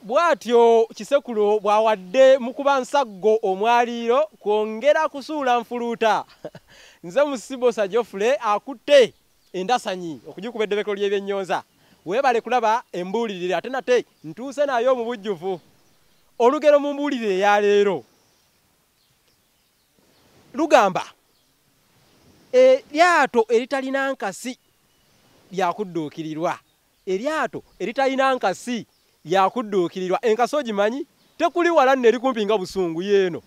Bwatyo Kisekulo bwawadde mukuba nsaggo omwaliiro kwongera kusuula nfuluuta. Nze Musibosa Jofule akutte endasanyi okugikuba eddebekero ly'ebyennyonza. Weebale kulaba embuulirire ate nate ntuuse nayo mu bujjuvu. Olugero mu mbuulirire ya leero lugamba eryato eritalina nkasi lyakudduukirirwa. Eryato eritalina nkasi lyakudduukirirwa. Enkasi ogimanyi? Tekuli wala neri kumpi nga Busungu yeeno.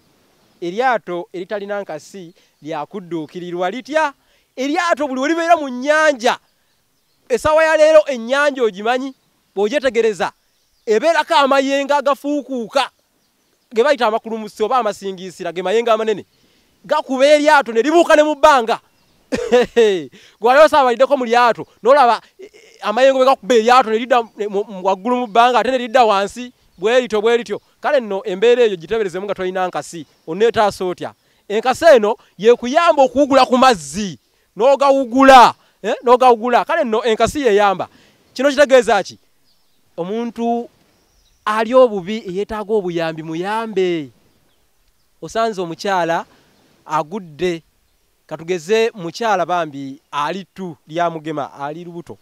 Eryato eritalina nkasi lyakudduukirirwa litya? Eryato buli welibeera mu nnyanja. Esawa ya leero ennyanja ogimanyi? Bw'ogyetegereza ebeerako amayengo agafuukuuka ge bayita amakulumusi oba amasingiisira, ge mayengo amanene gakuba eryato ne libuuka ne mu bbanga. Gwaliwo saabaliddeko mu lyato n'olaba amayengo bwe gakuba eryato ne lidda waggulu mu bbanga ate ne lidda wansi bwe lityo. Kale nno embeera eyo giteberezemu nga tolina nkasi oneetaasa otya? Enkasi eno yeekuyamba okuwugula ku mazzi n'ogawugula. Kale nno enkasi yeeyamba. Kino kitegeeza ki? Omuntu ali obubi eyeetaaga obuyambi muyambe. Osanze omukyala agudde, katugeze mukyala bambi ali ttu lyamugema, ali lubuto.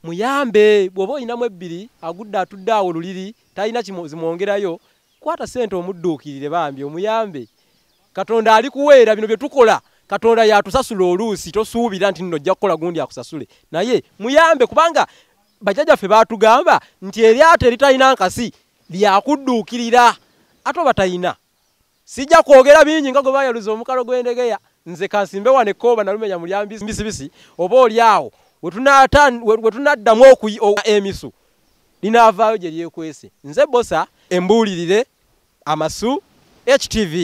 Muyambe. Bw'oba olinamu ebbiri agudde atudde awo luliri talina kimwongerayo, kwata ssente omudduukirire bambi omuyambe. Katonda ali kuweera bino bye tukola. Katonda yatusasula oluusi, tosuubira nti nno ojja kukola gundi akusasule. Naye muyambe kubanga bajjajjaffe baatugamba nti eryato eritalina nkasi lyakudduukirira. Ate oba talina. Sijja kwogera bingi nga gwe baayaluza omukalo gw'endegeya. Nze kansimbe wano ekkooba nalumenya mu lya mbisibisi oba oli awo we tunaddamu emisu linaavaayo gye lyekwese. Nze Bosa, embuulirire, amasu, HTV.